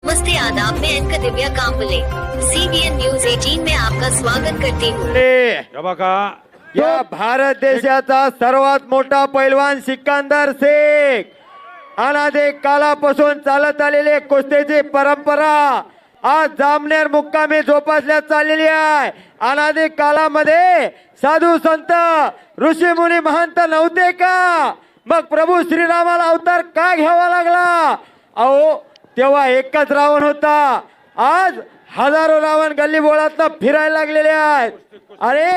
नमस्ते आदाब, मैं एंकर दिव्या Kamble CBN news 18 में आपका स्वागत करती हूँ। हे बघा या भारत देशाचा सर्वात मोठा पैलवान सिकंदर शेख अनादी कालापासून चालत आलेली कुस्तीची परंपरा आज जामनेर मुक्कामी जोपासण्यात चाललेली आहे। अनादी कालामध्ये साधू संत ऋषी मुनी महंत नव्हते का? मग प्रभू श्रीरामाला अवतार का घ्यावा लागला? अहो तेव्हा एकच रावण होता, आज हजारो रावण गल्ली बोळात फिरायला लागलेले आहेत। अरे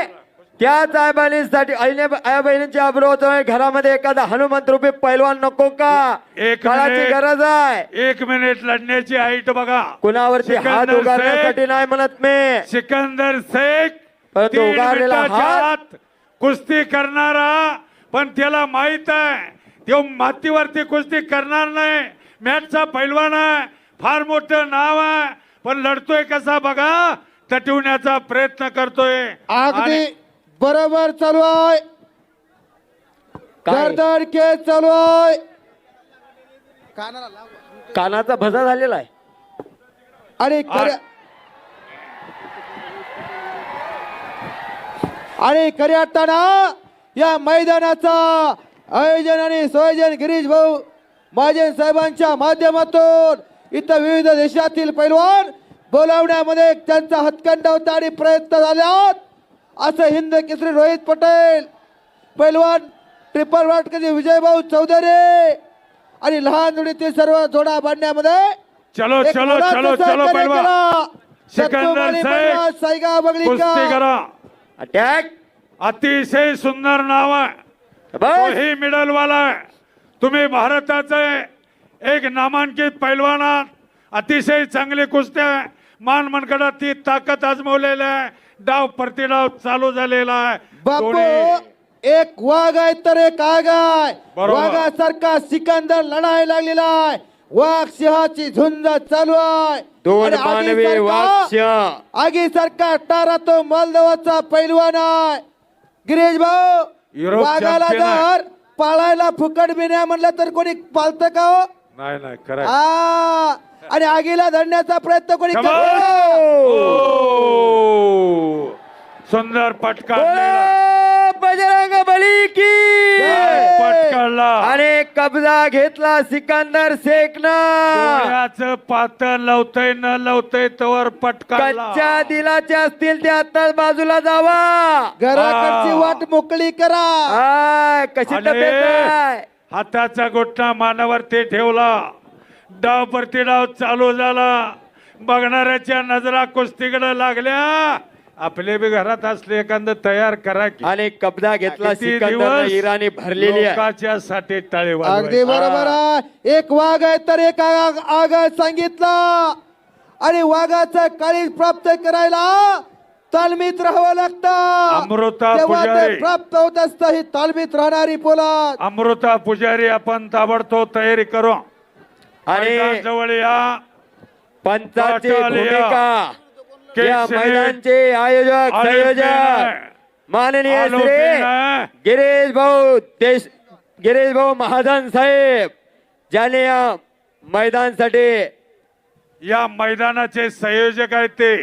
त्याच आई बहिणींच्या अब्रोह घरामध्ये एखादा हनुमंत रूपी पैलवान नको का? काळाची गरज आहे। 1 मिनिट लढण्याची हाईट बघा, कुणावरती हात उगारण्यासाठी नाही म्हणत मी, सिकंदर शेख परंतु 3 उगारलेला मिनिटाच्या हात आत कुस्ती करणारा, पण त्याला माहित आहे तो मातीवरती कुस्ती करणार नाही। मॅचचा पैलवान आहे, फार मोठं नाव आहे, पण लढतोय कसा बघा, तटवण्याचा प्रयत्न करतोय। अगदी बरोबर चालू आहे, काय? धडधड खेळ चालू आहे। कानाचा भजा झालेला आहे। आणि खऱ्या अर्थानं या मैदानाचा आयोजन आणि संयोजन गिरीश भाऊ महाजन साहेबांच्या माध्यमातून इथं विविध देशातील पैलवान बोलावण्यामध्ये त्यांचा हातखंडा होता आणि प्रयत्न झाल्यात, असं हिंद केसरी रोहित पटेल, पैलवान ट्रिपल वाटकरी विजयभाऊ चौधरी आणि लहान जोडीतील सर्व जोडा बांधण्यामध्ये चलो एक चलो मोलाचं चलो चलो सहकार्य पैलवान केलं। सिकंदर सत्तूमाली शेख पैलवान, साईगाव बगलीकर कुस्ती करा। अटॅक अतिशय सुंदर नाव आहे, बस तोही मिडल वाला आहे। तुम्ही भारताचे एक नामांकित पैलवान आहात, अतिशय चांगली कुस्ती आहे, मान मनगडात ती ताकद आजमवलेली आहे, डाव प्रतिडाव चालू झालेला आहे। बापू दोन्ही- एक वाघ आहे तर एक आग आहे, बरोबर. वाघासारखा सिकंदर लढायला लागलेला आहे, वाघ सिंहाची झुंज चालू आहे। दोन आणि मानवी आगीसारखा- आगीसारखा टारा तो मालदवाचा पैलवान आहे। गिरीश भाऊ, युरोप वाघाला चॅम्पियन आहे. जर पाळायला फुकट बिन्या म्हणलं तर कोणी पाळतं का हो? नाही नाही खरं आहे. आ, आणि आगीला धरण्याचा प्रयत्न कोणी शाबास! करतं? ओ! सुंदर पटका बजरंग बली की पटकाला आणि कब्जा घेतला सिकंदर शेखनं। डोळ्याचं पातळ लवतय न लवतय तवर पटकाला। कच्च्या दिलाचे असतील ते आताच बाजूला जावा। घराकडची वाट मोकळी करा। हाय, कशी आणि तब्येत आहे? हाताचा गोठा मानावरती ठेवला, डाव प्रतिडाव चालू झाला, बघणाऱ्याच्या नजरा कुस्तीकडे लागल्या। आपले बी घरात असले एखादं तयार करा की आणि कब्जा घेतला किती सिकंदर दिवस इराणी भरलेली आहे। लोकांच्या साठी टाळे अगदी वाजवायचे। बरोबर आहे, एक वाघ आहे तर एक आग आहे सांगितला, आणि वाघाचं काळीज प्राप्त करायला तालमीत राहावं लागतं। अमृता तेव्हा ते पुजारी. प्राप्त होत असतं ही तालमीत राहणारी पोलाद। अमृता पुजारी, आपण ताबडतोब तयारी करू आणि मैदान जवळ या। पंचाची पाटाल या. भूमिका केक या सिनेट. मैदानचे आयोजक संयोजक माननीय श्री गिरीश भाऊ महाजन साहेब, ज्याने या मैदानासाठी या मैदानाचे संयोजक आहेत, ते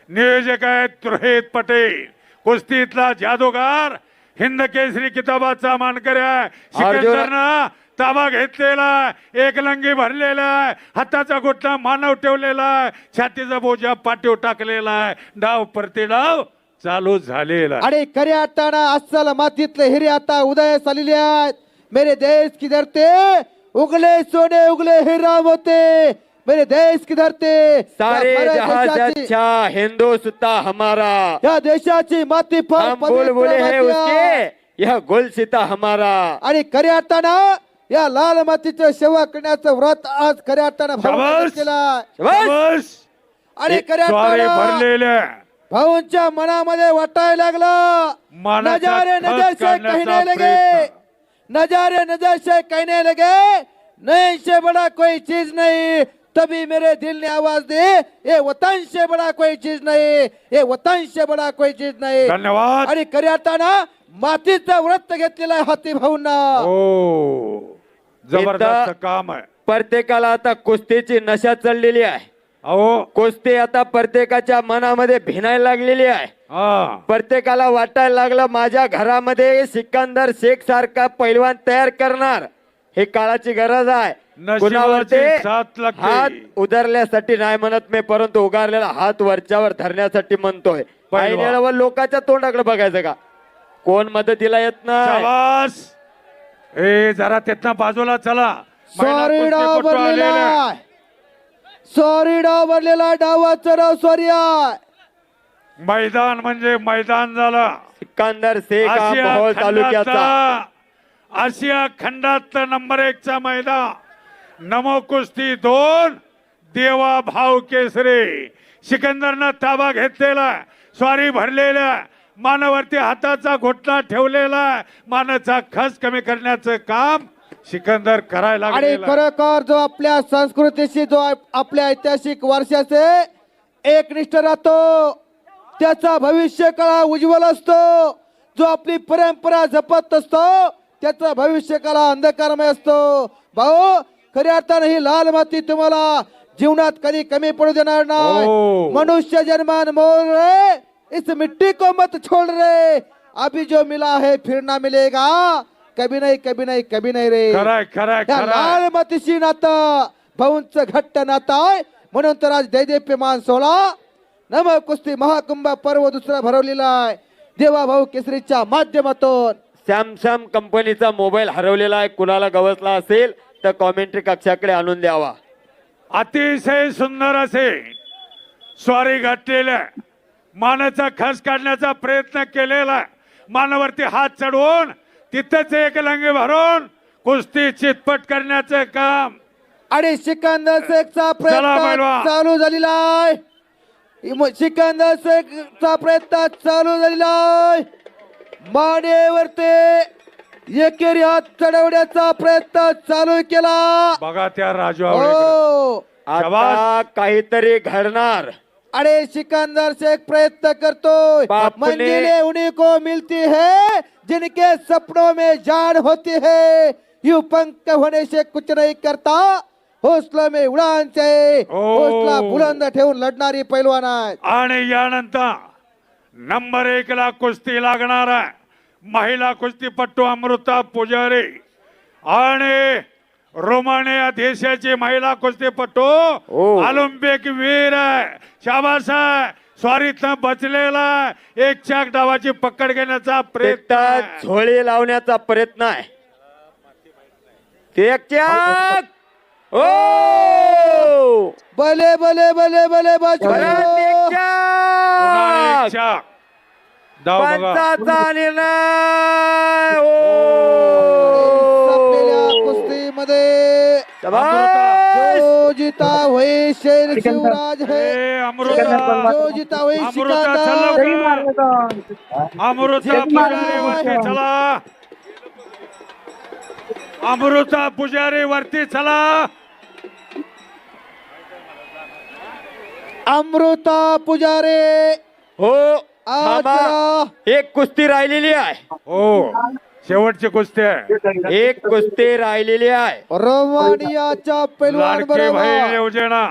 नियोजक आहेत रोहित पटेल, कुस्तीतला जादूगार, हिंद केसरी किताबाचा मानकरी आहे। सिकंदरनं ताबा घेतलेला आहे, एक लंगी भरलेला आहे, हाताचा गोठा मानव ठेवलेला आहे, छातीचा बोजा पाठीव टाकलेला आहे, डाव प्रतिडाव चालू झालेला आहे। आणि खऱ्या अर्थानं अस्सल मातीतले हिरे आता उदयास आलेले आहेत। मेरे देश की धरते उगले सोने उगले हिराम होते, मेरे देश की धरते सारे या जहां से भारत देशाची- अच्छा हिंदुस्तां हमारा, या देशाची माती फार हम पवित्र बुलबुले हैं माती आहे। उसके, यह गुलसिता हमारा। आणि खऱ्या अर्थानं या लाल मातीचं सेवा करण्याचं व्रत आज खऱ्या अर्थानं भाऊंनी शाबास. केलं। शाबास. आणि खऱ्या स्वारे अर्थानं भरलेले भाऊंच्या मनामध्ये वाटायला लागलं, मानाचा नजारे खत नजर से काढण्याचा कहने लगे, प्रयत्न। नजारे नजर से कहने लगे, नहीं से बड़ा कोई चीज नहीं। तभी मेरे दिल ने आवाज दी, ये वतन से बड़ा कोई चीज नहीं, ये वतन से बड़ा कोई चीज नाही। धन्यवाद। आणि खऱ्या अर्थानं मातीचं व्रत घेतलेलं आहे हाती भाऊंना। हो, जबरदस्त काम आहे। प्रत्येकाला आता कुस्तीची नशा चढलेली आहे. अहो कुस्ती आता प्रत्येकाच्या मनामध्ये भिनायला लागलेली आहे. हा प्रत्येकाला वाटायला लागलं माझ्या घरामध्ये सिकंदर शेख सारखा पैलवान तयार करणार. हे काळाची गरज आहे. नशिबाची कुणावरती साथ लागते. हात उधरल्यासाठी नाही म्हणत मी, परंतु उगारलेला हात वरच्यावर धरण्यासाठी म्हणतोय. पैलवान. लोकांच्या तोंडाकडे बघायचं का, कोण मदतीला येत नाही. शाबास. ए जरा तिथनं बाजूला चला. महिला सॉरी डाव कुस्तीपटू आलेले आहे. भरलेला, सॉरी डाव भरलेला, डावाचा डाव सॉरी आहे. मैदान म्हणजे मैदान झालं. सिकंदर शेख हा आशिया मोहोळ तालुक्याचा खंडातला आशिया खंडात नंबर 1 चा मैदान. नमो कुस्ती 2 देवा भाव केसरी. सिकंदरनं ताबा घेतलेला, स्वारी भरलेला, मानावरती हाताचा घोटणा ठेवलेला, मानाचा खस कमी करण्याचं काम सिकंदर करायला आणि लागलेला. खरोखर जो आपल्या संस्कृतीशी, जो आपल्या ऐतिहासिक वारशाचे एकनिष्ठ राहतो, त्याचा भविष्य काळ उज्ज्वल असतो. जो आपली परंपरा जपत असतो, त्याचा भविष्य काळ अंधकारमय असतो. भाऊ, खऱ्या अर्थाने ही लाल माती तुम्हाला जीवनात कधी कमी पडू देणार नाही. हो. मनुष्य जन्मान मोल रे, इस मिट्टी को मत छोड़ रे. अभी जो मिला है फिर ना मिलेगा, कभी नहीं कभी नहीं कभी नहीं रे. खराय खराय या खराय. लाल मातीशी नातं भाऊंच घट्ट नातं आहे. म्हणून तर आज दैदेप्यमान सोहळा नम कुस्ती महाकुंभ पर्व दुसरा भरवलेला आहे. देवा भाऊ केसरीच्या माध्यमातून. सॅमसंग कंपनीचा मोबाईल हरवलेला आहे. कुणाला गवसला असेल तर कॉमेंट्री कक्षाकडे आणून द्यावा. अतिशय सुंदर असे स्वारी घातलेल्या, मानाचा खस काढण्याचा प्रयत्न केलेला, मानावरती हात चढवून तिथंच एक लंगे भरून कुस्ती चितपट करण्याचं काम. आणि सिकंदर शेखचा चला प्रयत्न पैलवान. चालू झालेला आहे. सिकंदर शेखचा प्रयत्न चालू झालेला आहे. मानेवरती एकेरी हात चढवण्याचा प्रयत्न चालू केला. बघा त्या राजू आवळेकर. हो, आता काहीतरी घडणार. अरे सिकंदर शेख प्रयत्न करतोय. बापने- मंजिलें उन्हीं को मिलती है जिनके सपनों में जान होती है. यूं पंख होने से कुछ नहीं करता, हौसला में उडान चाहिए. ओ. हौसला बुलंद ठेवून लढणारी पैलवान आहे. आणि यानंतर नंबर 1 ला कुस्ती लागणार आहे. महिला कुस्तीपट्टू अमृता पुजारी आणि रोमानिया देशाची महिला कुस्तीपट्टू ओ. ऑलिम्पिक वीर आहे. शाबास आहे. स्वारीतनं बचलेला एक चाक डावाची पकड घेण्याचा प्रयत्न आहे. तिथं झोळी लावण्याचा प्रयत्न आहे. एक चाक. ओ भले भले भले भले बाजू. परत एक पुन्हा एक चाक. चाक. डाव बघा. पंचाचा निर्णय. संपलेल्या ओ कुस्तीमध्ये शाबास. जो जीता वही शेर शिवराज है. ए, अमृता. जो जीता वही अमृता चल सिकंदर. लवकर. अमृता पुजारी वरती चला. अमृता पुजारी वरती चला. अमृता पुजारे. हो आज थांबा. एक कुस्ती राहिलेली आहे. हो शेवटची कुस्ती आहे. एक कुस्ती राहिलेली आहे. रोमानियाच्या पैलवान लाडकी बहीण बरोबर योजना,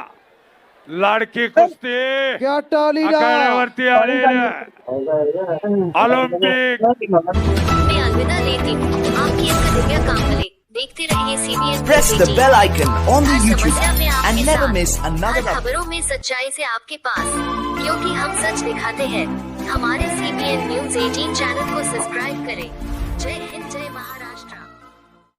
लाडकी कुस्ती कॅटालिना. आखाड्यावरती आलेली आहे. ऑलिम्पिक मैं अलविदा लेती हूँ. आपकी अंक दिव्या कांबले. देखते रहिए CBN Press the bell icon on the her YouTube समस्या में app आपके and never साथ. miss another हर खबरों में सच्चाई से आपके पास, क्योंकि हम सच दिखाते हैं. हमारे CBN News 18 चैनल को सब्सक्राइब करें. जय हिंद, जय महाराष्ट्र.